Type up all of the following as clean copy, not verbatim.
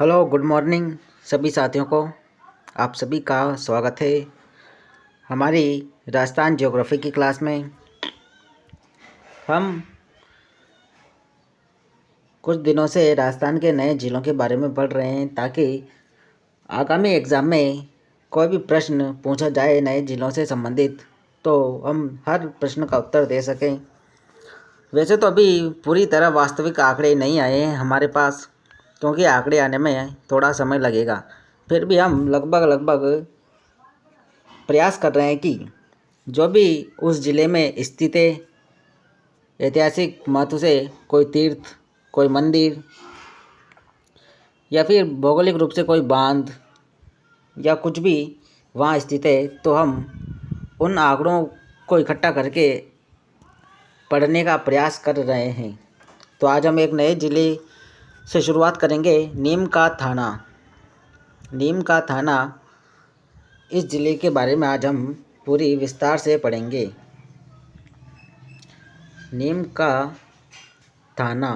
Hello, good morning सभी साथियों को। आप सभी का स्वागत है हमारी राजस्थान ज्योग्राफी की क्लास में। हम कुछ दिनों से राजस्थान के नए जिलों के बारे में पढ़ रहे हैं ताकि आगामी एग्ज़ाम में कोई भी प्रश्न पूछा जाए नए जिलों से संबंधित तो हम हर प्रश्न का उत्तर दे सकें। वैसे तो अभी पूरी तरह वास्तविक आंकड़े नहीं आए हैं हमारे पास, क्योंकि आंकड़े आने में थोड़ा समय लगेगा। फिर भी हम लगभग प्रयास कर रहे हैं कि जो भी उस ज़िले में स्थित है, ऐतिहासिक महत्व से कोई तीर्थ, कोई मंदिर या फिर भौगोलिक रूप से कोई बांध या कुछ भी वहाँ स्थित है, तो हम उन आंकड़ों को इकट्ठा करके पढ़ने का प्रयास कर रहे हैं। तो आज हम एक नए ज़िले से शुरुआत करेंगे, नीम का थाना। नीम का थाना, इस ज़िले के बारे में आज हम पूरी विस्तार से पढ़ेंगे। नीम का थाना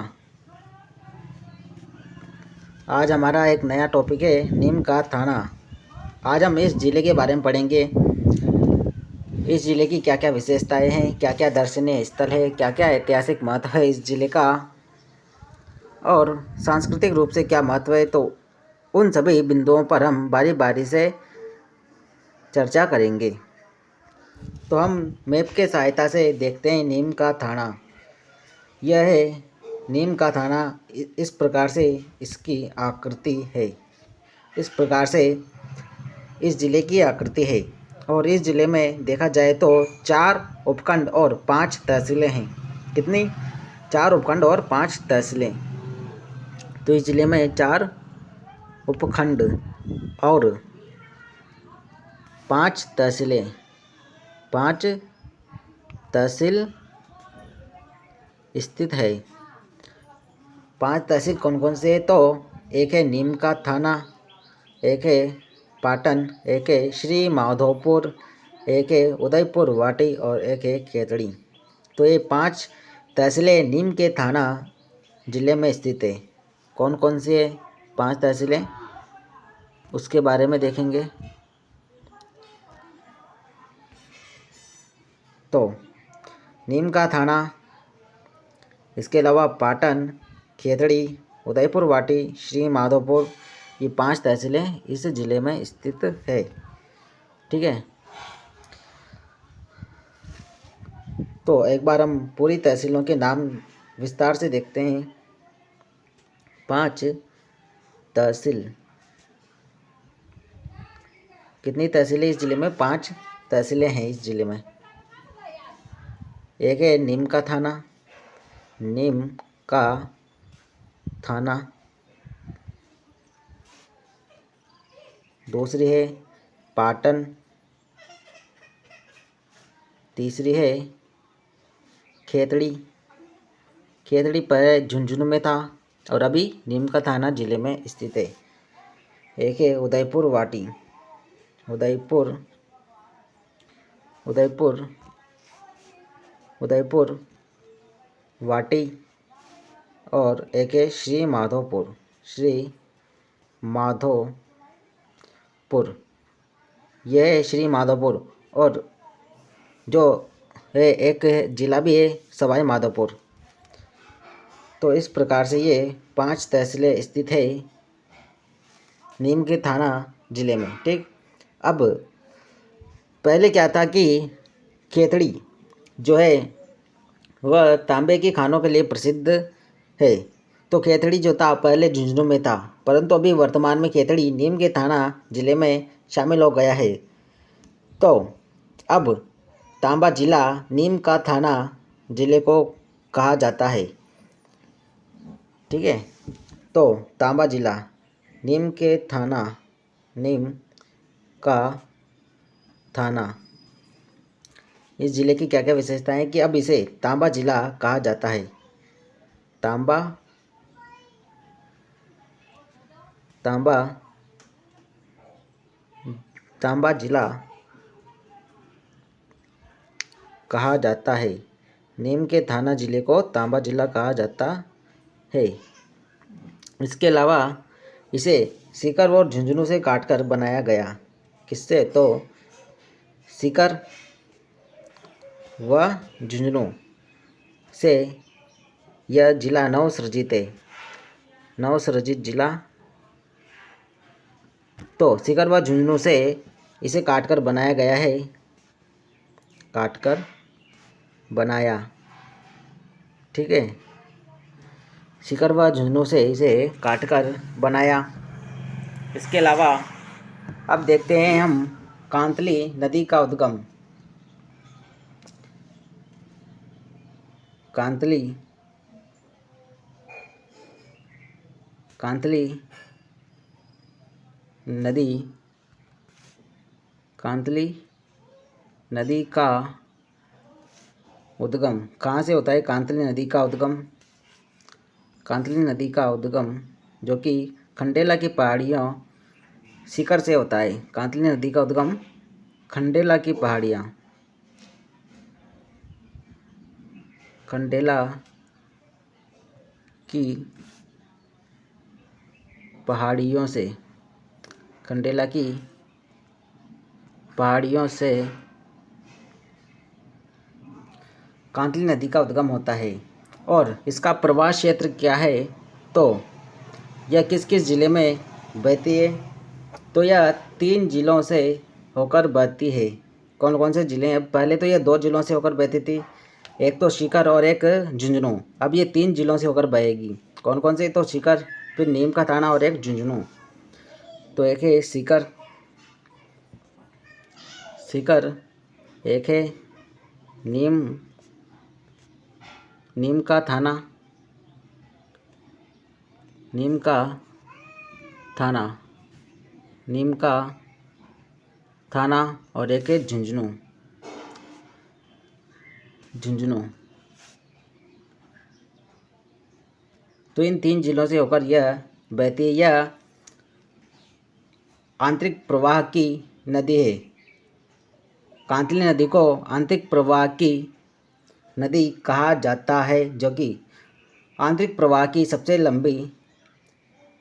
आज हमारा एक नया टॉपिक है, नीम का थाना। आज हम इस ज़िले के बारे में पढ़ेंगे। इस ज़िले की क्या क्या विशेषताएं हैं, क्या क्या दर्शनीय स्थल है, क्या क्या ऐतिहासिक महत्व है इस ज़िले का, और सांस्कृतिक रूप से क्या महत्व है। तो उन सभी बिंदुओं पर हम बारी बारी से चर्चा करेंगे। तो हम मैप के सहायता से देखते हैं नीम का थाना। यह है नीम का थाना। इस प्रकार से इसकी आकृति है। इस प्रकार से इस ज़िले की आकृति है। और इस ज़िले में देखा जाए तो 4 उपखंड और 5 तहसीलें हैं। कितनी? 4 उपखंड और 5 तहसीलें। तो इस ज़िले में 4 उपखंड और 5 तहसीलें, 5 तहसील स्थित है। 5 तहसील कौन कौन से है? तो एक है नीम का थाना, एक है पाटन, एक है श्री माधोपुर, एक है उदयपुर वाटी और एक है खेतड़ी। तो ये 5 तहसीलें नीम के थाना ज़िले में स्थित है। कौन कौन सी है 5 तहसीलें, उसके बारे में देखेंगे। तो नीम का थाना, इसके अलावा पाटन, खेतड़ी, उदयपुर वाटी, श्री माधोपुर, ये 5 तहसीलें इस ज़िले में स्थित है। ठीक है। तो एक बार हम पूरी तहसीलों के नाम विस्तार से देखते हैं। 5 तहसील। कितनी तहसीलें इस ज़िले में? 5 तहसीलें हैं इस ज़िले में। एक है नीम का थाना, नीम का थाना। दूसरी है पाटन, तीसरी है खेतड़ी। खेतड़ी पहले झुंझुनू में था और अभी नीम का थाना ज़िले में स्थित है। एक है उदयपुर वाटी, उदयपुर उदयपुर उदयपुर वाटी, और एक है श्री माधोपुर, श्री माधोपुर। यह है श्री माधोपुर। और जो है एक ज़िला भी है सवाई माधोपुर। तो इस प्रकार से ये 5 तहसीलें स्थित है नीम के थाना ज़िले में। ठीक। अब पहले क्या था कि खेतड़ी जो है वह तांबे की खानों के लिए प्रसिद्ध है। तो खेतड़ी जो था पहले झुंझुनू में था, परंतु अभी वर्तमान में खेतड़ी नीम के थाना ज़िले में शामिल हो गया है। तो अब तांबा जिला नीम का थाना ज़िले को कहा जाता है। ठीक है। तो तांबा जिला नीम के थाना, नीम का थाना, इस ज़िले की क्या क्या विशेषताएं हैं कि अब इसे तांबा जिला कहा जाता है। तांबा तांबा तांबा जिला कहा जाता है। नीम के थाना ज़िले को तांबा जिला कहा जाता है। इसके अलावा इसे सीकर और झुंझुनू से काटकर बनाया गया। किससे? तो सीकर व झुंझुनू से यह जिला नवसृजित है, नवसृजित जिला। तो सीकर व झुंझुनू से इसे काटकर बनाया गया है, काटकर बनाया, ठीक है। सीकर व झुंझुनू से इसे काटकर बनाया। इसके अलावा अब देखते हैं हम कांतली नदी का उद्गम। कांतली नदी, कांतली नदी का उद्गम कहाँ से होता है? कांतली नदी का उद्गम, कांतली नदी का उद्गम जो कि खंडेला की पहाड़ियों सीकर से होता है। कांतली नदी का उद्गम खंडेला की पहाड़ियाँ, खंडेला की पहाड़ियों से, खंडेला की पहाड़ियों से कांतली नदी का उद्गम होता है। और इसका प्रवाह क्षेत्र क्या है? तो यह किस किस ज़िले में बहती है? तो यह 3 जिलों से होकर बहती है। कौन कौन से ज़िले हैं? पहले तो यह 2 जिलों से होकर बहती थी, एक तो सीकर और एक झुंझुनू। अब ये 3 जिलों से होकर बहेगी। कौन कौन से? तो सीकर, फिर नीम का थाना और एक झुंझुनू। तो एक है सीकर, एक है नीम का थाना, नीम का थाना और एक है झुंझुनू। तो इन 3 जिलों से होकर यह बहती है। यह आंतरिक प्रवाह की नदी है। कांतली नदी को आंतरिक प्रवाह की नदी कहा जाता है, जो कि आंतरिक प्रवाह की सबसे लंबी,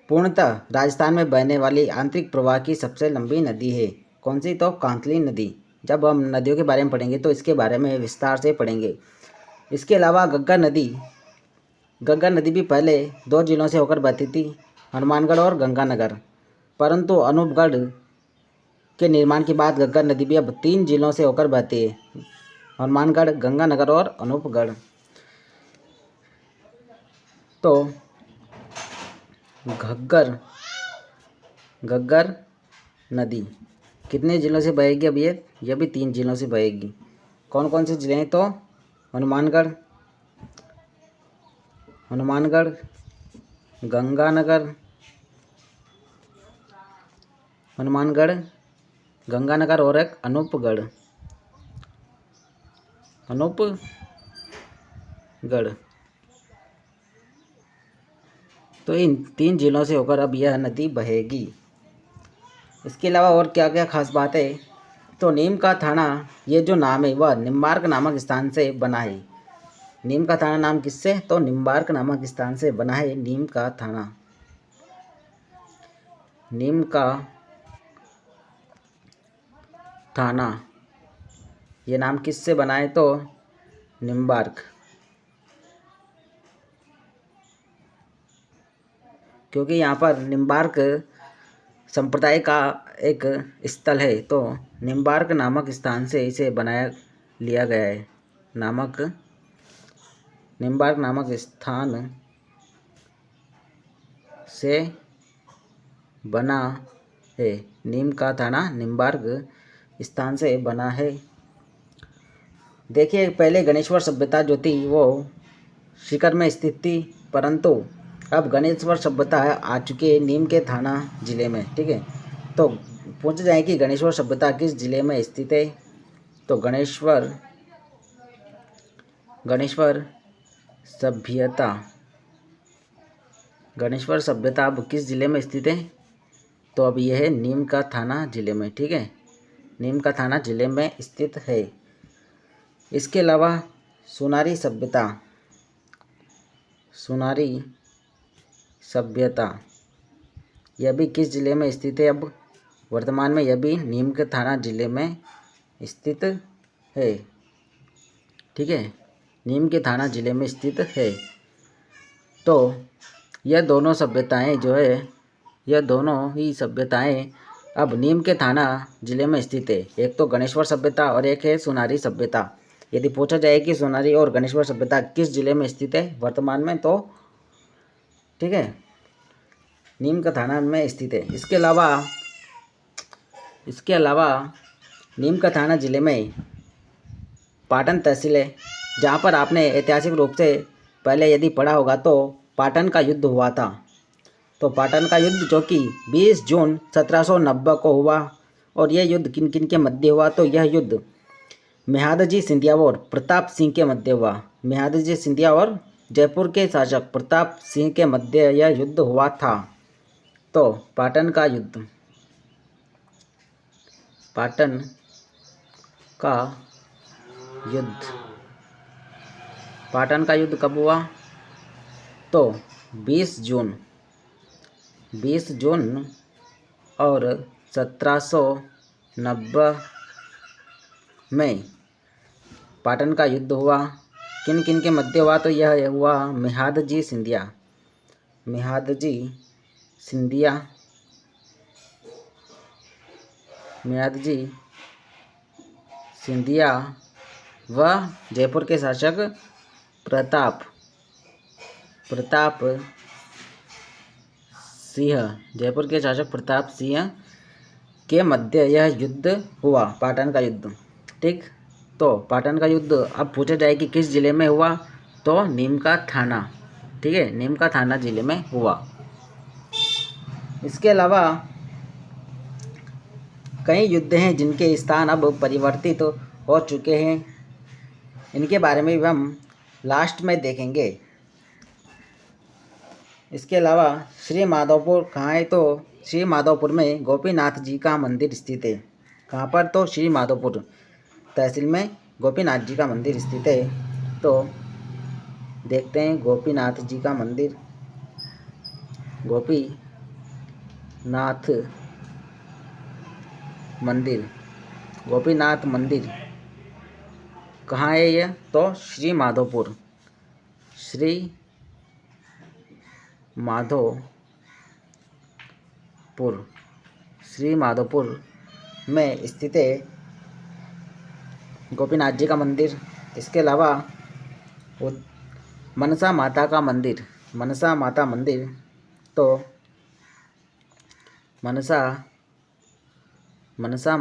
पूर्णतः राजस्थान में बहने वाली आंतरिक प्रवाह की सबसे लंबी नदी है। कौन सी? तो कांतली नदी। जब हम नदियों के बारे में पढ़ेंगे तो इसके बारे में विस्तार से पढ़ेंगे। इसके अलावा गंगा नदी भी पहले 2 जिलों से होकर बहती थी, हनुमानगढ़ और गंगानगर। परंतु अनूपगढ़ के निर्माण के बाद गंगा नदी भी अब 3 जिलों से होकर बहती है, हनुमानगढ़, गंगानगर और अनूपगढ़। तो घग्गर नदी कितने जिलों से बहेगी? अब यह भी 3 जिलों से बहेगी। कौन कौन से जिले हैं? तो हनुमानगढ़, गंगानगर और एक अनूपगढ़। तो इन 3 जिलों से होकर अब यह नदी बहेगी। इसके अलावा और क्या क्या खास बात है? तो नीम का थाना, ये जो नाम है वह निम्बार्क नामक स्थान से बना है। नीम का थाना नाम किससे? तो निम्बार्क नामक स्थान से बना है नीम का थाना। नीम का थाना ये नाम किससे बना है? तो निम्बार्क, क्योंकि यहाँ पर निम्बार्क संप्रदाय का एक स्थल है, तो निम्बार्क नामक स्थान से इसे बनाया लिया गया है। निम्बार्क नामक स्थान से बना है। नीम का थाना निम्बार्क स्थान से बना है। देखिए, पहले गणेश्वर सभ्यता जो थी वो सीकर में स्थित थी, परंतु अब गणेश्वर सभ्यता आ चुकी है नीम के थाना जिले में, ठीक है। तो पूछ जाए कि गणेश्वर सभ्यता किस जिले में स्थित है? तो गणेश्वर सभ्यता अब किस जिले में स्थित है? तो अब यह है नीम का थाना जिले में, ठीक है। नीम का थाना जिले में स्थित है। इसके अलावा सोनारी सभ्यता यह भी किस जिले में स्थित है? अब वर्तमान में यह भी नीम के थाना जिले में स्थित है। ठीक है, नीम के थाना जिले में स्थित है। तो यह दोनों सभ्यताएं जो है, यह दोनों ही सभ्यताएं अब नीम के थाना जिले में स्थित है। एक तो गणेश्वर सभ्यता और एक है सोनारी सभ्यता। यदि पूछा जाए कि सोनारी और गणेश्वर सभ्यता किस जिले में स्थित है वर्तमान में, तो ठीक है, नीम का थाना में स्थित है। इसके अलावा नीम का थाना जिले में पाटन तहसील है, जहाँ पर आपने ऐतिहासिक रूप से पहले यदि पढ़ा होगा तो पाटन का युद्ध हुआ था। तो पाटन का युद्ध जो कि 20 जून 1790 को हुआ, और यह युद्ध किन किन के मध्य हुआ? तो यह युद्ध मेहादजी सिंधिया और प्रताप सिंह के मध्य हुआ। मेहादजी सिंधिया और जयपुर के शासक प्रताप सिंह के मध्य यह युद्ध हुआ था। तो पाटन का युद्ध पाटन का युद्ध कब हुआ? तो 20 जून और 1790 में पाटन का युद्ध हुआ। किन किन के मध्य हुआ? तो यह हुआ मेहादजी सिंधिया व जयपुर के शासक प्रताप सिंह के मध्य यह युद्ध हुआ, पाटन का युद्ध। ठीक, तो पाटन का युद्ध अब पूछा जाए कि किस जिले में हुआ? तो नीम का थाना, ठीक है, नीम का थाना जिले में हुआ। इसके अलावा कई युद्ध हैं जिनके स्थान अब परिवर्तित हो चुके हैं। इनके बारे में भी हम लास्ट में देखेंगे। इसके अलावा श्री माधोपुर कहाँ है? तो श्री माधोपुर में गोपीनाथ जी का मंदिर स्थित है। कहाँ पर? तो श्री माधोपुर तहसील में गोपीनाथ जी का मंदिर स्थित है। तो देखते हैं गोपीनाथ जी का मंदिर। गोपीनाथ मंदिर कहाँ है यह? तो श्री माधोपुर में स्थित है गोपीनाथ जी का मंदिर। इसके अलावा मनसा माता मंदिर, तो मनसा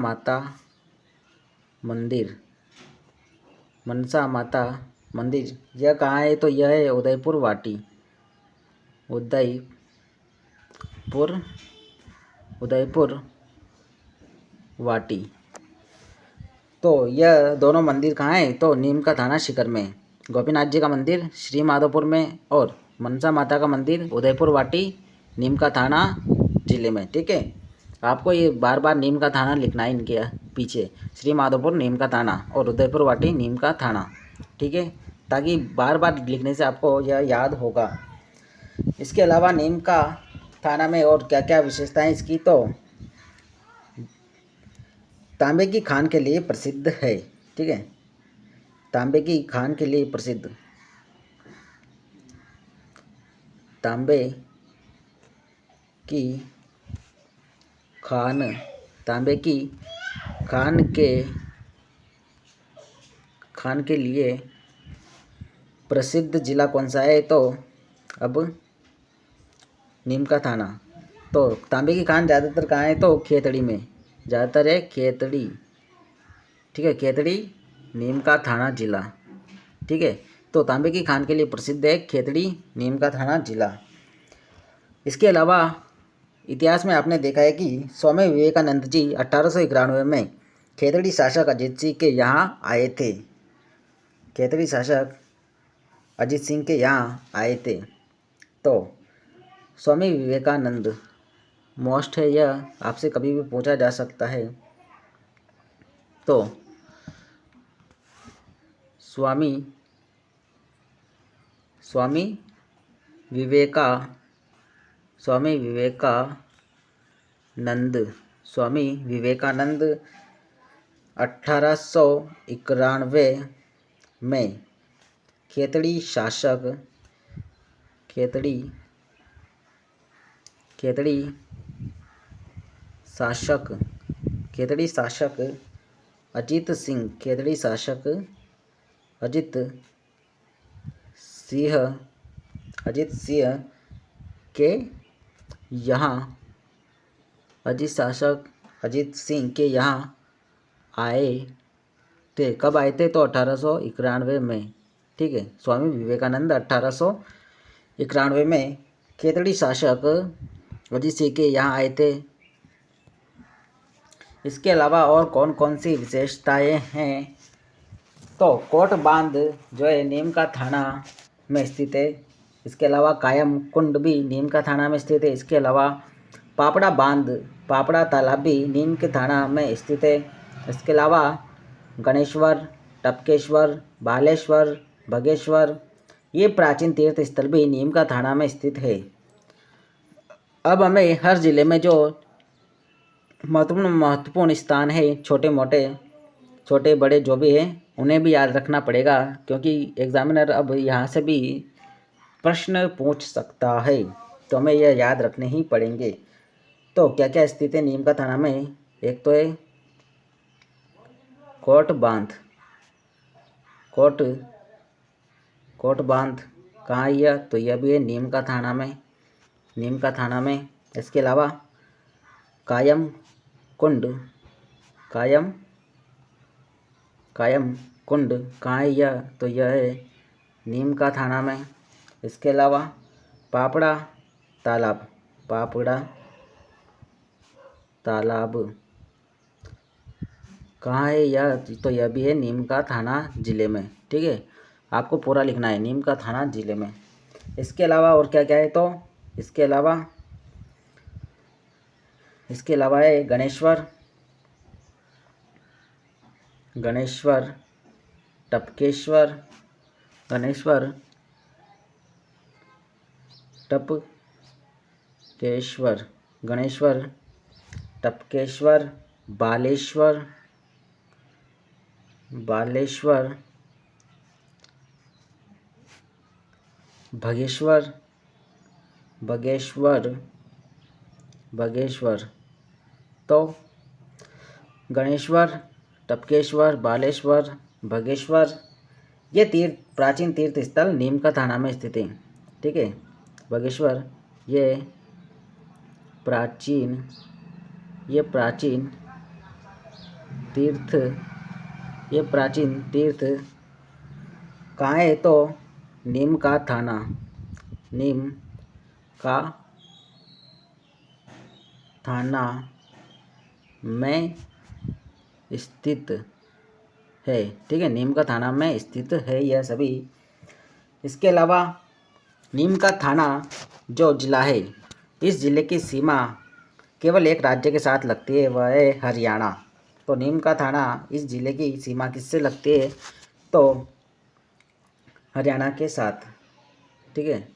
माता मंदिर यह कहाँ है? तो यह है उदयपुर वाटी। तो यह दोनों मंदिर कहाँ है? तो नीम का थाना शिकर में। गोपीनाथ जी का मंदिर श्री माधोपुर में और मनसा माता का मंदिर उदयपुर वाटी, नीम का थाना जिले में। ठीक है, आपको ये बार बार नीम का थाना लिखना है इनके पीछे, श्री माधोपुर नीम का थाना और उदयपुर वाटी नीम का थाना। ठीक है, ताकि बार बार लिखने से आपको यह याद होगा। इसके अलावा नीम का थाना में और क्या क्या विशेषताएं इसकी? तो तांबे की खान के लिए प्रसिद्ध है। ठीक है, तांबे की खान के लिए प्रसिद्ध, तांबे की खान के लिए प्रसिद्ध जिला कौन सा है? तो अब नीम का थाना। तो तांबे की खान ज़्यादातर कहाँ है? तो खेतड़ी में ज़्यादातर है, खेतड़ी। ठीक है, खेतड़ी नीम का थाना जिला। ठीक है, तो तांबे की खान के लिए प्रसिद्ध है खेतड़ी नीम का थाना जिला। इसके अलावा इतिहास में आपने देखा है कि स्वामी विवेकानंद जी 1891 में खेतड़ी शासक अजीत सिंह के यहाँ आए थे। तो स्वामी विवेकानंद मोस्ट है, यह आपसे कभी भी पूछा जा सकता है। तो स्वामी विवेकानंद स्वामी विवेकानंद 1891 में खेतड़ी शासक अजीत सिंह के यहाँ आए थे। कब आए थे? तो 1891 में। ठीक है, स्वामी विवेकानंद 1891 में खेतड़ी शासक अजीत सिंह के यहाँ आए थे। इसके अलावा और कौन कौन सी विशेषताएं हैं? तो कोट बांध जो है नीम का थाना में स्थित है। इसके अलावा कायम कुंड भी नीम का थाना में स्थित है। इसके अलावा पापड़ा तालाब भी नीम के थाना में स्थित है। इसके अलावा गणेश्वर, टपकेश्वर, बालेश्वर, भगेश्वर ये प्राचीन तीर्थ स्थल भी नीम का थाना में स्थित है। अब हमें हर जिले में जो महत्वपूर्ण स्थान है, छोटे बड़े जो भी हैं उन्हें भी याद रखना पड़ेगा, क्योंकि एग्जामिनर अब यहाँ से भी प्रश्न पूछ सकता है, तो हमें यह याद रखने ही पड़ेंगे। तो क्या क्या स्थित है नीम का थाना में? एक तो है कोट बांध कहाँ है यह? तो यह भी है नीम का थाना में। इसके अलावा कायम कुंड कहाँ है यह? तो यह है नीम का थाना में। इसके अलावा पापड़ा तालाब कहाँ है यह? तो यह भी है नीम का थाना जिले में। ठीक है, आपको पूरा लिखना है, नीम का थाना जिले में। इसके अलावा और क्या क्या है? तो इसके अलावा है गणेश्वर, टपकेश्वर, बालेश्वर, भगेश्वर। तो गणेश्वर, टपकेश्वर, बालेश्वर, भगेश्वर ये प्राचीन तीर्थ स्थल नीम का थाना में स्थित है। ठीक है, भगेश्वर ये प्राचीन तीर्थ कहाँ है? तो नीम का थाना में स्थित है। ठीक है, नीम का थाना में स्थित है यह सभी। इसके अलावा नीम का थाना जो जिला है, इस जिले की सीमा केवल एक राज्य के साथ लगती है, वह है हरियाणा। तो नीम का थाना इस जिले की सीमा किससे लगती है? तो हरियाणा के साथ। ठीक है,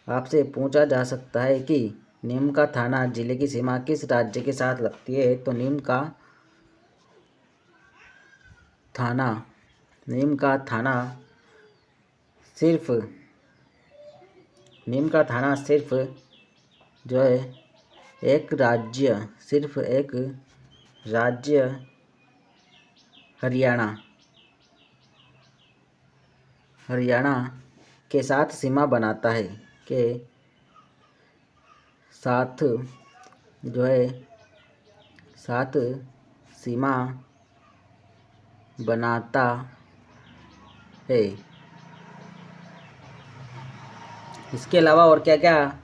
आपसे पूछा जा सकता है कि नीम का थाना जिले की सीमा किस राज्य के साथ लगती है? तो नीम का थाना सिर्फ जो है एक राज्य हरियाणा के साथ सीमा बनाता है, साथ सीमा बनाता है। इसके अलावा और क्या क्या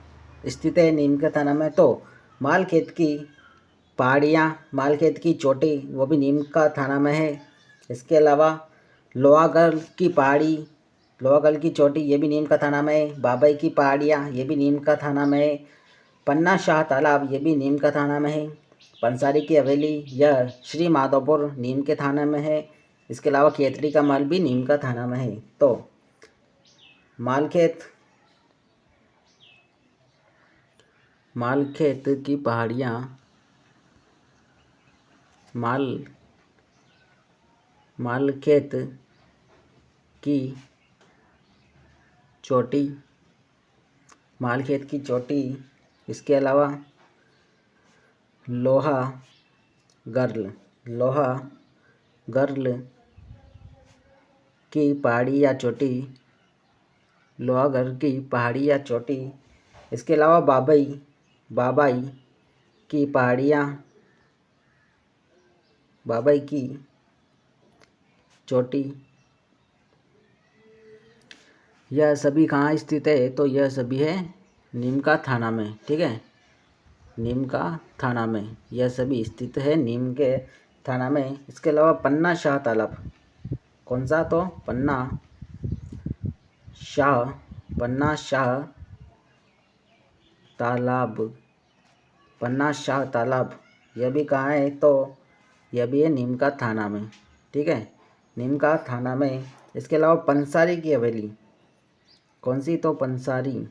स्थित है नीम का थाना में? तो मालखेत की चोटी वो भी नीम का थाना में है। इसके अलावा लोहागल की चोटी ये भी नीम का थाना में है। बाबई की पहाड़ियाँ ये भी नीम का थाना में है। पन्ना शाह तालाब ये भी नीम का थाना में है। पंसारी की हवेली यह श्री माधोपुर नीम के थाना में है। इसके अलावा खेतड़ी का महल भी नीम का थाना में है। तो मालखेत की पहाड़ियाँ मालखेत की चोटी, मालखेत की चोटी। इसके अलावा लोहागर्ल की पहाड़ी या चोटी, लोहागढ़ की पहाड़ी या चोटी। इसके अलावा बाबाई की पहाड़ियाँ, बाबाई की चोटी। यह सभी कहाँ स्थित है? तो यह सभी है नीमका थाना में। ठीक है, नीमका थाना में यह सभी स्थित है, नीम के थाना में। इसके अलावा पन्ना शाह तालाब, कौन सा? तो पन्ना शाह तालाब, यह भी कहाँ है? तो यह भी है नीमका थाना में। ठीक है, नीमका थाना में। इसके अलावा पंसारी की हवेली, कौन सी? तो पंसारी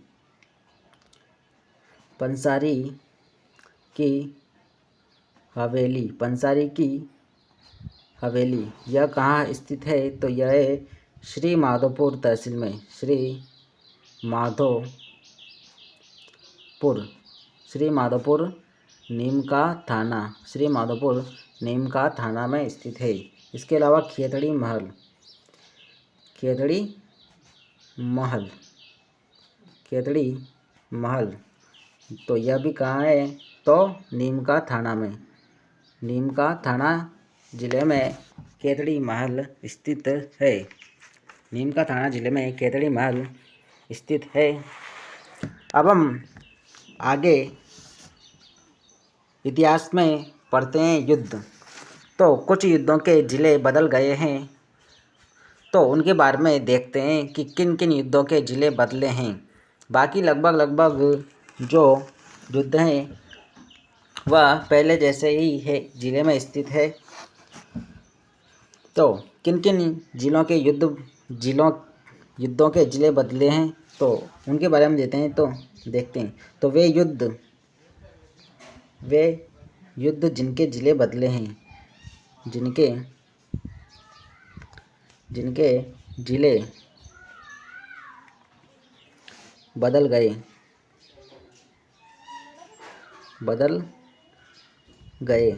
की हवेली, यह कहाँ स्थित है? तो यह है श्री माधोपुर तहसील में, श्री माधोपुर नीमका थाना में स्थित है। इसके अलावा खेतड़ी महल, तो यह भी कहाँ है? तो नीमका थाना में, नीमका थाना जिले में खेतड़ी महल स्थित है। नीमका थाना जिले में खेतड़ी महल स्थित है। अब हम आगे इतिहास में पढ़ते हैं युद्ध। तो कुछ युद्धों के जिले बदल गए हैं, तो उनके बारे में देखते हैं कि किन किन युद्धों के जिले बदले हैं। बाकी लगभग जो युद्ध हैं वह पहले जैसे ही है जिले में स्थित है। तो किन किन जिलों के युद्धों के जिले बदले हैं, तो उनके बारे में देखते हैं। तो वे युद्ध जिनके जिले बदले हैं, जिनके जिले बदल गए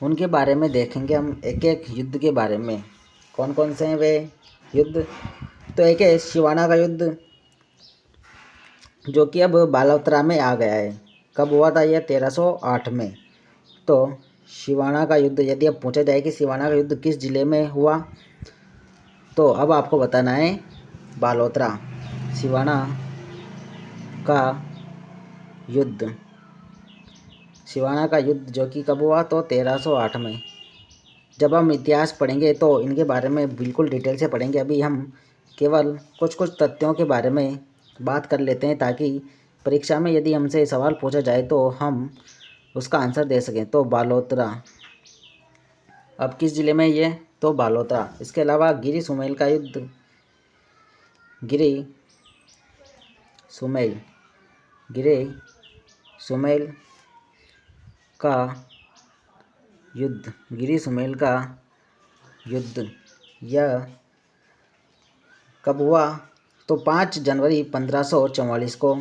उनके बारे में देखेंगे हम एक एक युद्ध के बारे में। कौन कौन से हैं वे युद्ध? तो एक है सिवाना का युद्ध, जो कि अब बालोतरा में आ गया है। कब हुआ था? यह 1308 में। तो सिवाना का युद्ध, यदि अब पूछा जाए कि सिवाना का युद्ध किस जिले में हुआ, तो अब आपको बताना है बालोतरा। सिवाना का युद्ध जो कि कब हुआ? तो 1308 में। जब हम इतिहास पढ़ेंगे तो इनके बारे में बिल्कुल डिटेल से पढ़ेंगे। अभी हम केवल कुछ तथ्यों के बारे में बात कर लेते हैं, ताकि परीक्षा में यदि हमसे सवाल पूछा जाए तो हम उसका आंसर दे सकें। तो बालोतरा अब किस जिले में ये? तो बालोतरा। इसके अलावा गिरी सुमेल का युद्ध, गिरी सुमेल का युद्ध, यह कब हुआ? तो 5 जनवरी 1544 को,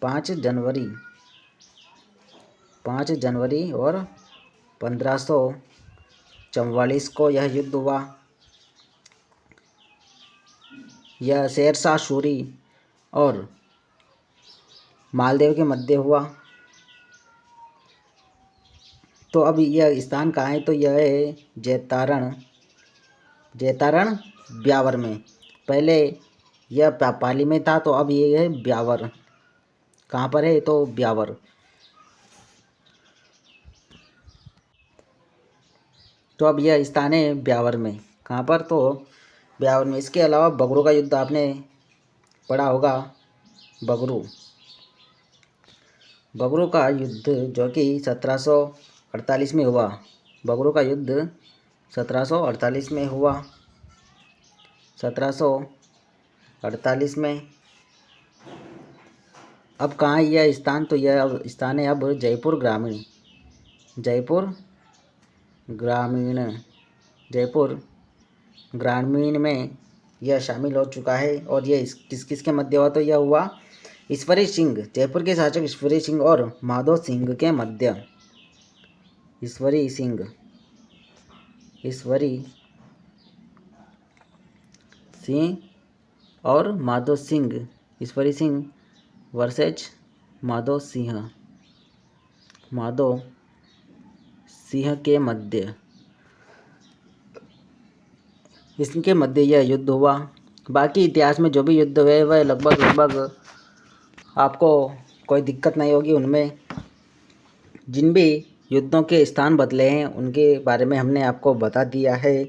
5 जनवरी और 1544 को यह युद्ध हुआ। यह शेरशाह सूरी और मालदेव के मध्य हुआ। तो अब यह स्थान कहाँ है? तो यह है जैतारण ब्यावर में। पहले यह पाली में था, तो अब ये है ब्यावर। कहाँ पर है? तो ब्यावर। तो अब यह स्थान है ब्यावर में। कहाँ पर? तो ब्यावर में। इसके अलावा बगरू का युद्ध आपने पढ़ा होगा। बगरू का युद्ध जो कि 1748 में हुआ। बगरू का युद्ध 1748 में हुआ। 1748 में। अब कहाँ है यह स्थान? तो यह स्थान है अब जयपुर ग्रामीण जयपुर ग्रामीण में यह शामिल हो चुका है। और ये किस किस के मध्य हुआ, तो यह हुआ ईश्वरी सिंह, जयपुर के शासक ईश्वरी सिंह और माधो सिंह के मध्य। ईश्वरी सिंह और माधो सिंह, ईश्वरी सिंह वर्सेज माधो सिंह के मध्य, इसके मध्य यह युद्ध हुआ। बाकी इतिहास में जो भी युद्ध हुए वह लगभग आपको कोई दिक्कत नहीं होगी उनमें। जिन भी युद्धों के स्थान बदले हैं उनके बारे में हमने आपको बता दिया है।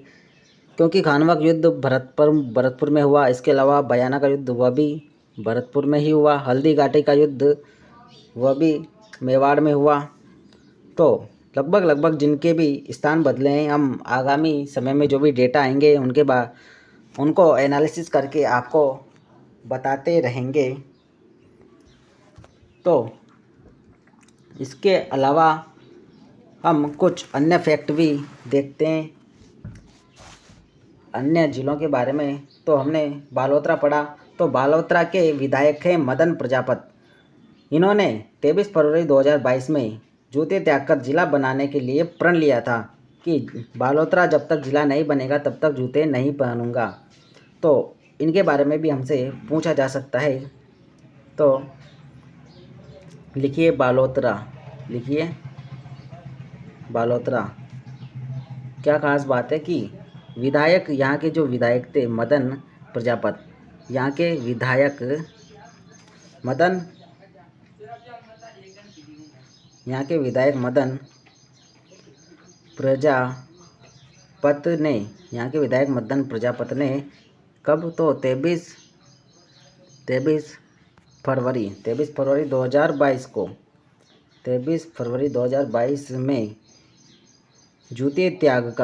क्योंकि खानवा का युद्ध भरतपुर में हुआ, इसके अलावा बयाना का युद्ध वह भी भरतपुर में ही हुआ, हल्दी घाटी का युद्ध वह भी मेवाड़ में हुआ। तो लगभग जिनके भी स्थान बदले हैं, हम आगामी समय में जो भी डेटा आएंगे उनको एनालिसिस करके आपको बताते रहेंगे। तो इसके अलावा हम कुछ अन्य फैक्ट भी देखते हैं अन्य जिलों के बारे में। तो हमने बालोतरा पढ़ा, तो बालोतरा के विधायक हैं मदन प्रजापति। इन्होंने 23 फरवरी 2022 में जूते त्याग कर जिला बनाने के लिए प्रण लिया था कि बालोतरा जब तक जिला नहीं बनेगा तब तक जूते नहीं पहनूंगा। तो इनके बारे में भी हमसे पूछा जा सकता है। तो लिखिए बालोतरा। क्या खास बात है कि विधायक, यहाँ के जो विधायक थे मदन प्रजापति, यहाँ के विधायक मदन प्रजापति ने कब, तो 23 फरवरी 2022 को 23 फरवरी 2022 में जूते त्याग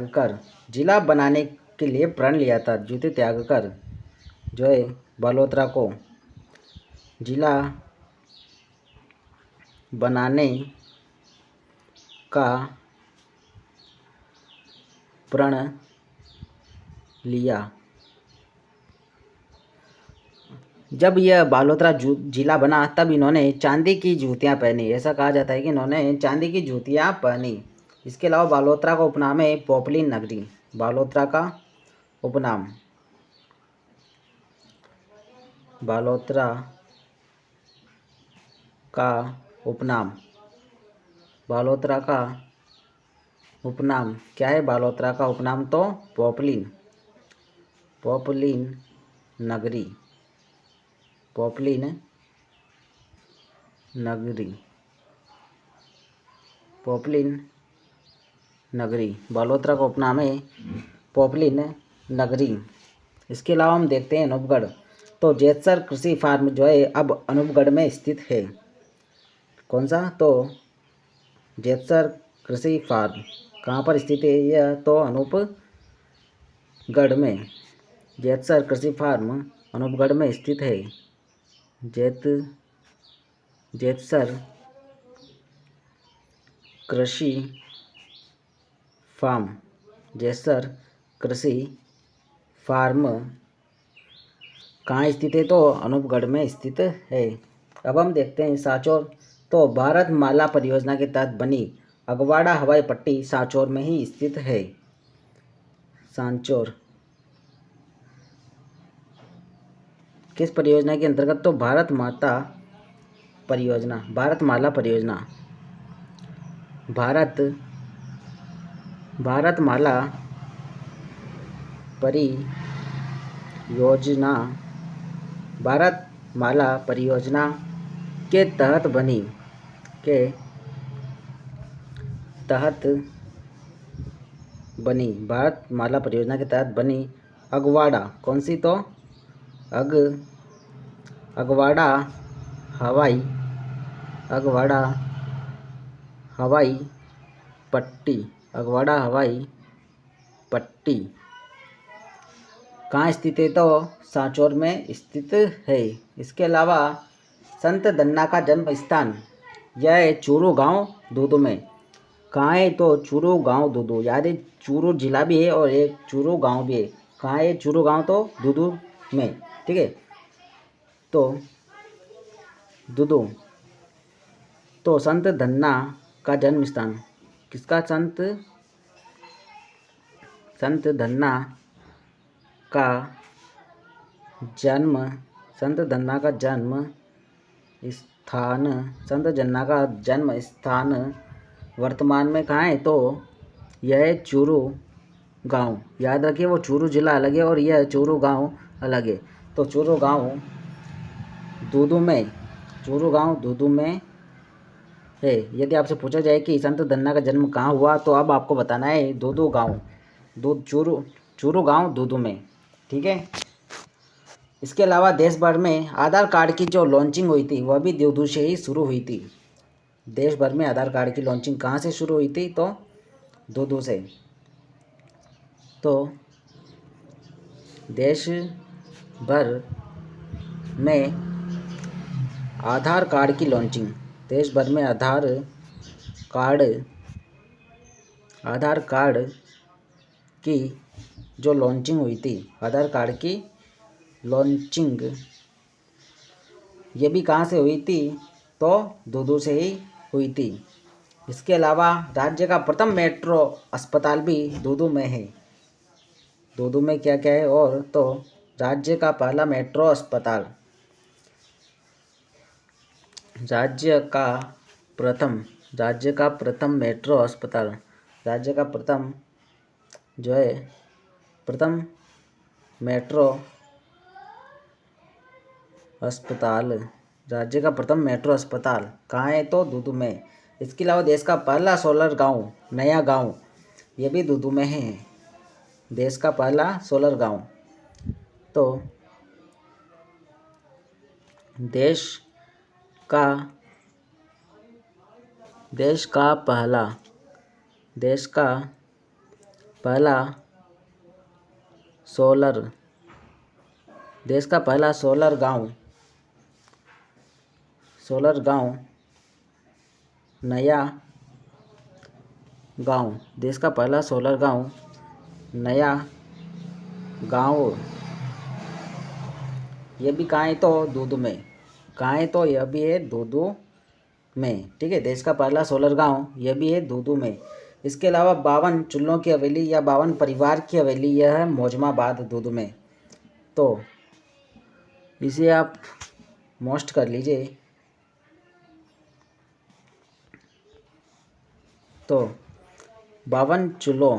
कर जिला बनाने के लिए प्रण लिया था। जूते त्याग कर जो है बालोतरा को जिला बनाने का प्रण लिया। जब यह बालोतरा जिला बना तब इन्होंने चांदी की जूतियां पहनी। ऐसा कहा जाता है कि इन्होंने चांदी की जूतियां पहनी। इसके अलावा बालोतरा का उपनाम है पॉपुलिन नगरी। बालोतरा का उपनाम क्या है? बालोतरा का उपनाम तो पॉपुलिन नगरी बालोतरा का उपनाम है पॉपुलिन नगरी। इसके अलावा हम देखते हैं अनूपगढ़। तो जेतसर कृषि फार्म जो है अब अनूपगढ़ में स्थित है। कौन सा? तो जेतसर कृषि फार्म कहाँ पर स्थित है? यह तो अनूपगढ़ में। जेतसर कृषि फार्म अनूपगढ़ में स्थित है। जेतसर कृषि फार्म कहाँ स्थित है? तो अनूपगढ़ में स्थित है। अब हम देखते हैं सांचौर। तो भारत माला परियोजना के तहत बनी अगवाड़ा हवाई पट्टी सांचौर में ही स्थित है। सांचौर किस परियोजना के अंतर्गत? तो भारत माला परियोजना के तहत बनी अगवाड़ा। कौन सी? तो अगवाड़ा हवाई पट्टी कहाँ स्थित है? तो सांचौर में स्थित है। इसके अलावा संत धन्ना का जन्म स्थान यह है चूरू गांव दूदू में। कहाँ है? तो चूरू गांव दूदू, याद है चूरू जिला भी है और एक चूरू गांव भी है। कहाँ है चूरू गांव? तो दूदू में, ठीक है। तो दूदू, तो संत धन्ना का जन्म स्थान किसका? संत धन्ना का जन्म संत धन्ना का जन्म स्थान संत धन्ना का जन्म स्थान वर्तमान में कहाँ है? तो यह है चूरू गांव। याद रखिए, वो चूरू जिला अलग है और यह चूरू गांव अलग है। तो चूरू गांव दूदू में है। यदि आपसे पूछा जाए कि संत धन्ना का जन्म कहाँ हुआ, तो अब आपको बताना है दूदू गांव, चूरू गांव दूदू में, ठीक है। इसके अलावा देश भर में आधार कार्ड की जो लॉन्चिंग हुई थी वह भी दूदू से ही शुरू हुई थी। देश भर में आधार कार्ड की लॉन्चिंग कहाँ से शुरू हुई थी? तो दूदू से। तो देश भर में आधार कार्ड की लॉन्चिंग, देश भर में आधार कार्ड की जो लॉन्चिंग हुई थी, आधार कार्ड की लॉन्चिंग ये भी कहाँ से हुई थी? तो दूदू से ही हुई थी। इसके अलावा राज्य का प्रथम मेट्रो अस्पताल भी दूदू में है। दूदू में क्या क्या है? और तो राज्य का पहला मेट्रो अस्पताल, राज्य का प्रथम मेट्रो अस्पताल, राज्य का प्रथम जो है प्रथम मेट्रो अस्पताल, राज्य का प्रथम मेट्रो अस्पताल कहाँ है? तो दूदू में। इसके अलावा देश का पहला सोलर गांव, नया गांव, ये भी दूदू में है। देश का पहला सोलर गांव। तो देश का पहला सोलर गांव, नया गांव, देश का पहला सोलर गांव, नया गांव, ये भी कहाँ है? तो दूदू में। कहाँ है? तो यह भी है दूदू में, ठीक है। देश का पहला सोलर गांव यह भी है दूदू में। इसके अलावा 52 चूल्हों की हवेली या 52 परिवार की हवेली यह है मौजमाबाद दूदू में। तो इसे आप मोस्ट कर लीजिए। तो 52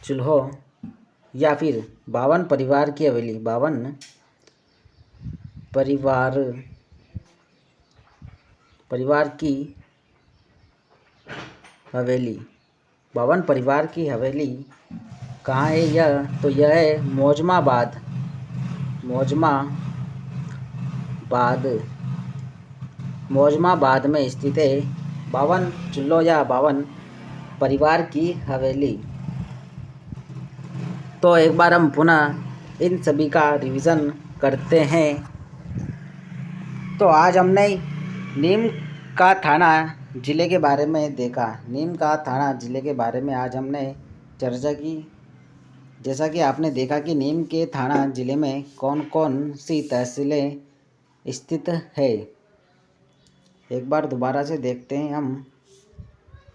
चूल्हों या फिर 52 परिवार की हवेली, 52 परिवार की हवेली, 52 परिवार की हवेली कहाँ है यह? तो यह है मौजमाबाद में स्थित है 52 चूल्हों या 52 परिवार की हवेली। तो एक बार हम पुनः इन सभी का रिवीजन करते हैं। तो आज हमने नीम का थाना ज़िले के बारे में देखा। नीम का थाना ज़िले के बारे में आज हमने चर्चा की। जैसा कि आपने देखा कि नीम के थाना ज़िले में कौन कौन सी तहसीलें स्थित है। एक बार दोबारा से देखते हैं हम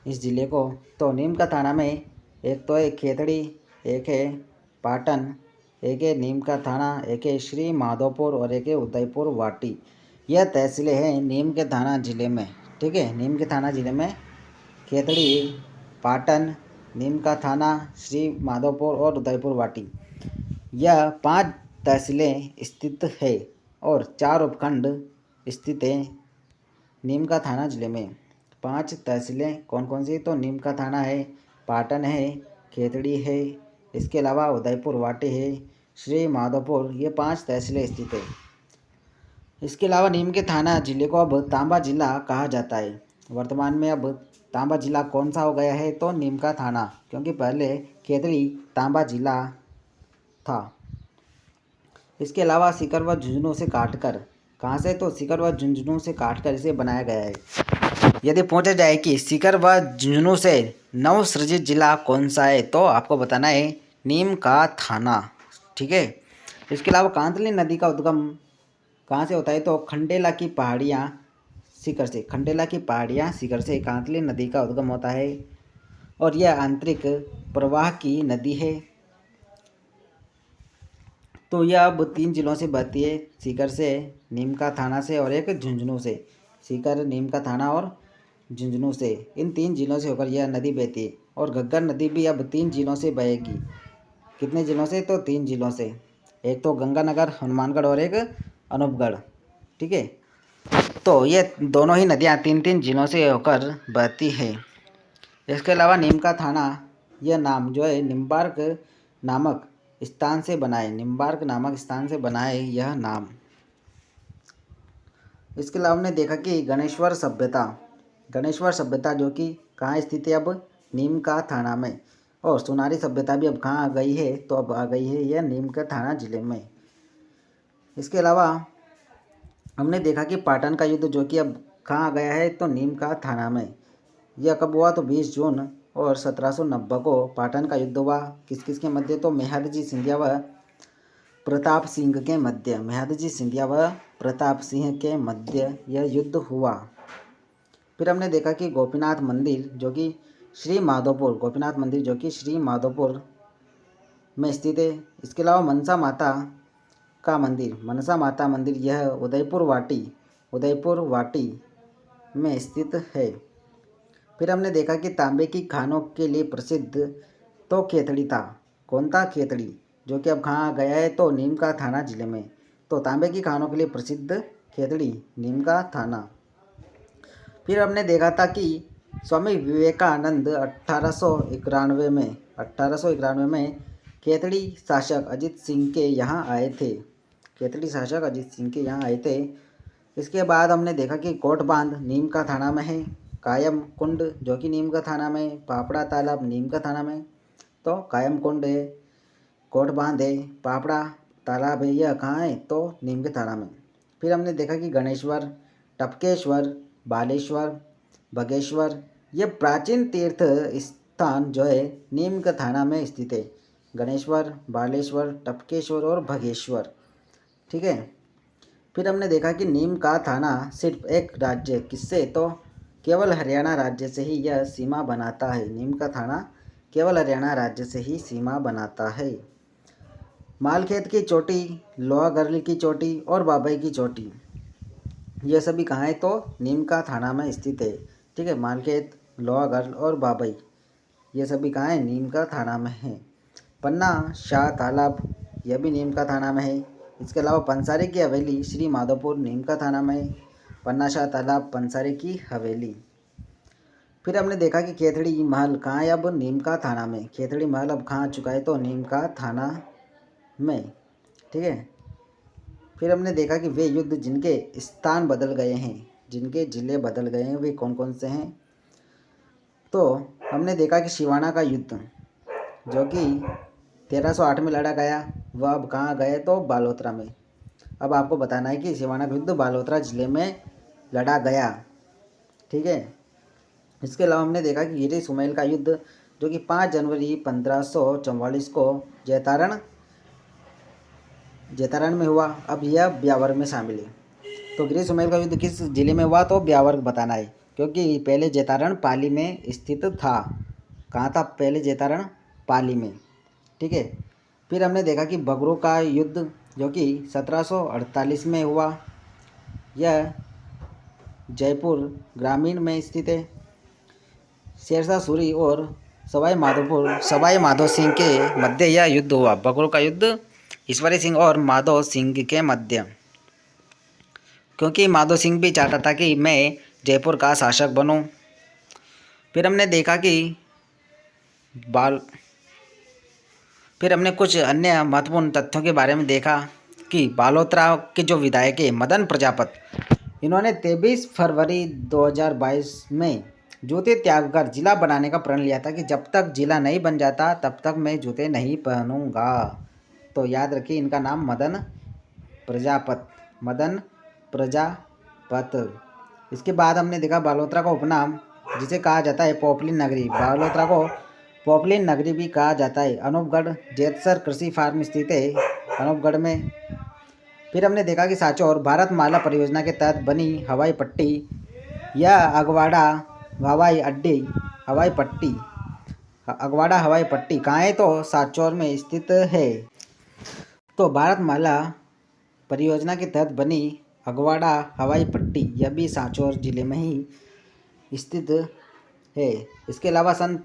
इस ज़िले को। तो नीम का थाना में एक तो है खेतड़ी, एक है पाटन, एक है नीम का थाना, एक है श्री माधोपुर और एक है उदयपुर वाटी। यह तहसीलें हैं नीम के थाना ज़िले में, ठीक है। नीम के थाना ज़िले में खेतड़ी, पाटन, नीम का थाना, श्री माधोपुर और उदयपुर वाटी, यह 5 तहसीलें स्थित है और 4 उपखंड स्थित हैं नीम का थाना ज़िले में। 5 तहसीलें कौन कौन सी? तो नीम का थाना है, पाटन है, खेतड़ी है, इसके अलावा उदयपुर वाटी है, श्री माधोपुर, ये 5 तहसीलें स्थित है। इसके अलावा नीम के थाना ज़िले को अब तांबा जिला कहा जाता है। वर्तमान में अब तांबा जिला कौन सा हो गया है? तो नीम का थाना, क्योंकि पहले खेतड़ी तांबा जिला था। इसके अलावा सीकर व झुंझुनू से काटकर, कहाँ से? तो सीकर व झुंझुनू से काटकर इसे बनाया गया है। यदि पूछा जाए कि सीकर व झुंझुनू से नव सृजित जिला कौन सा है, तो आपको बताना है नीम का थाना। ठीक है। इसके अलावा कांतली नदी का उद्गम कहाँ से होता है? तो खंडेला की पहाड़ियाँ सीकर से, खंडेला की पहाड़ियाँ सीकर से कांतली नदी का उद्गम होता है और यह आंतरिक प्रवाह की नदी है। तो यह अब 3 जिलों से बहती है, सीकर से, नीम का थाना से और एक झुंझुनू से। सीकर, नीम का थाना और झुंझुनू से, इन 3 जिलों से होकर यह नदी बहती है। और घग्गर नदी भी अब 3 जिलों से बहेगी। कितने जिलों से? तो 3 जिलों से, एक तो गंगानगर, हनुमानगढ़ और एक अनूपगढ़। ठीक है। तो ये दोनों ही नदियाँ 3-3 जिलों से होकर बहती है। इसके अलावा नीम का थाना, यह नाम जो है निम्बार्क नामक स्थान से बना है, निम्बार्क नामक स्थान से बना है यह नाम। इसके अलावा हमने देखा कि गणेश्वर सभ्यता, गणेश्वर सभ्यता जो कि कहाँ स्थित है? अब नीम का थाना में। और सोनारी सभ्यता भी अब कहाँ आ गई है? तो अब आ गई है यह नीम का थाना जिले में। इसके अलावा हमने देखा कि पाटन का युद्ध जो कि अब कहाँ आ गया है? तो नीम का थाना में। यह कब हुआ? तो 20 जून और 1790 को पाटन का युद्ध हुआ। किस किस के मध्य? तो मेहदजी सिंधिया व प्रताप सिंह के मध्य, मेहदजी सिंधिया व प्रताप सिंह के मध्य यह युद्ध हुआ। फिर हमने देखा कि गोपीनाथ मंदिर जो कि श्री माधोपुर, गोपीनाथ मंदिर जो कि श्री माधोपुर में स्थित है। इसके अलावा मनसा माता का मंदिर, मनसा माता मंदिर यह उदयपुर वाटी में स्थित है। फिर हमने देखा कि तांबे की खानों के लिए प्रसिद्ध तो खेतड़ी था। कौन था? खेतड़ी, जो कि अब कहाँ गया है? तो नीम का थाना जिले में। तो तांबे की खानों के लिए प्रसिद्ध खेतड़ी, नीम का थाना। फिर हमने देखा था कि स्वामी विवेकानंद 1891 में खेतड़ी शासक अजीत सिंह के यहाँ आए थे, खेतड़ी शासक अजीत सिंह के यहाँ आए थे। इसके बाद हमने देखा कि कोट बांध नीम का थाना में है, कायम कुंड जो कि नीम का थाना में, पापड़ा तालाब नीम का थाना में। तो कायम कुंड है, कोट बांध है, पापड़ा तालाब है, यह कहाँ है? तो नीम के थाना में। फिर हमने देखा कि गणेश्वर, टपकेश्वर, बालेश्वर, बगेश्वर ये प्राचीन तीर्थ स्थान जो है नीम का थाना में स्थित है। गणेश्वर, बालेश्वर, टपकेश्वर और बगेश्वर। ठीक है। फिर हमने देखा कि नीम का थाना सिर्फ एक राज्य, किससे? तो केवल हरियाणा राज्य से ही यह सीमा बनाता है। नीम का थाना केवल हरियाणा राज्य से ही सीमा बनाता है। मालखेत की चोटी, लोहागर्ल की चोटी और बाबई की चोटी ये सभी कहाँ है? तो नीम का थाना में स्थित है। ठीक है। मालखेत, लोहागर्ल और बाबई ये सभी कहाँ है? नीम का थाना में है। पन्ना शाह तालाब यह भी नीम का थाना में है। इसके अलावा पंसारी की हवेली श्री माधोपुर नीम का थाना में है। पन्ना शाह तालाब, पंसारी की हवेली। फिर हमने देखा कि खेतड़ी महल कहाँ है? अब नीम का थाना में। खेतड़ी महल अब कहाँ आ चुका है? तो नीम का थाना में। ठीक है। फिर हमने देखा कि वे युद्ध जिनके स्थान बदल गए हैं, जिनके जिले बदल गए हैं, वे कौन कौन से हैं? तो हमने देखा कि सिवाना का युद्ध जो कि 1308 में लड़ा गया, वह अब कहाँ गए? तो बालोतरा में। अब आपको बताना है कि सिवाना का युद्ध बालोतरा जिले में लड़ा गया। ठीक है। इसके अलावा हमने देखा कि गिरी सुमेल का युद्ध जो कि 5 जनवरी 1544 को जैतारण में हुआ। अब यह ब्यावर में शामिल है। तो गिरी सुमेल का युद्ध किस जिले में हुआ? तो ब्यावर बताना है, क्योंकि पहले जैतारण पाली में स्थित था। कहाँ था पहले जैतारण? पाली में। ठीक है। फिर हमने देखा कि बगरू का युद्ध जो कि 1748 में हुआ, यह जयपुर ग्रामीण में स्थित है। शेरशाह सूरी और सवाई माधो सिंह के मध्य यह युद्ध हुआ। बगरू का युद्ध ईश्वरी सिंह और माधो सिंह के मध्य, क्योंकि माधो सिंह भी चाहता था कि मैं जयपुर का शासक बनूं। फिर हमने देखा कि फिर हमने कुछ अन्य महत्वपूर्ण तथ्यों के बारे में देखा कि बालोतरा के जो विधायक है मदन प्रजापत, इन्होंने 23 फरवरी 2022 में जूते त्याग कर जिला बनाने का प्रण लिया था कि जब तक जिला नहीं बन जाता तब तक मैं जूते नहीं पहनूंगा। तो याद रखिए इनका नाम मदन प्रजापत। इसके बाद हमने देखा बालोतरा का उपनाम जिसे कहा जाता है पोपलिन नगरी। बालोतरा को पोपलिन नगरी भी कहा जाता है। अनूपगढ़ जेतसर कृषि फार्म स्थित है अनूपगढ़ में। फिर हमने देखा कि सांचौर भारतमाला परियोजना के तहत बनी हवाई पट्टी या अगवाड़ा हवाई पट्टी कहाँ है? तो सांचौर में स्थित है। तो भारतमाला परियोजना के तहत बनी अगवाड़ा हवाई पट्टी यह भी सांचौर जिले में ही स्थित है। इसके अलावा संत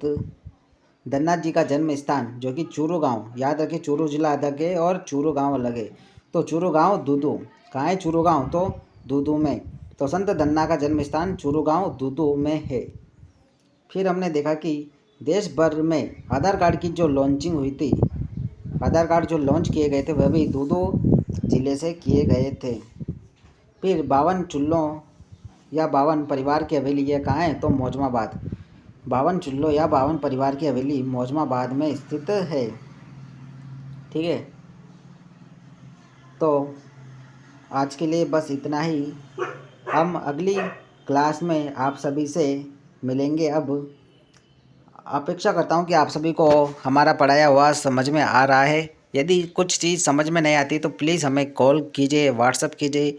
धन्ना जी का जन्म स्थान जो कि चूरू गांव, याद रखिए चूरू जिला अलग है और चूरू गांव अलग है। तो चूरू गांव दूदू कहाँ है? चूरू गांव तो दूदू में। तो संत धन्ना का जन्म स्थान चूरू गांव दूदू में है। फिर हमने देखा कि देश भर में आधार कार्ड की जो लॉन्चिंग हुई थी, आधार कार्ड जो लॉन्च किए गए थे वह भी दूदू जिले से किए गए थे। फिर 52 चूल्हों या 52 परिवार की हवेली यह कहाँ है? तो मौजमाबाद। 52 चूल्हों या 52 परिवार की हवेली मौजमाबाद में स्थित है। ठीक है, तो आज के लिए बस इतना ही। हम अगली क्लास में आप सभी से मिलेंगे। अब अपेक्षा करता हूँ कि आप सभी को हमारा पढ़ाया हुआ समझ में आ रहा है। यदि कुछ चीज़ समझ में नहीं आती तो प्लीज़ हमें कॉल कीजिए, व्हाट्सएप कीजिए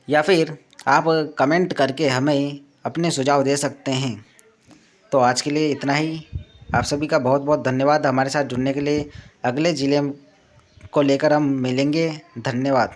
या फिर आप कमेंट करके हमें अपने सुझाव दे सकते हैं। तो आज के लिए इतना ही। आप सभी का बहुत बहुत धन्यवाद हमारे साथ जुड़ने के लिए। अगले ज़िले को लेकर हम मिलेंगे। धन्यवाद।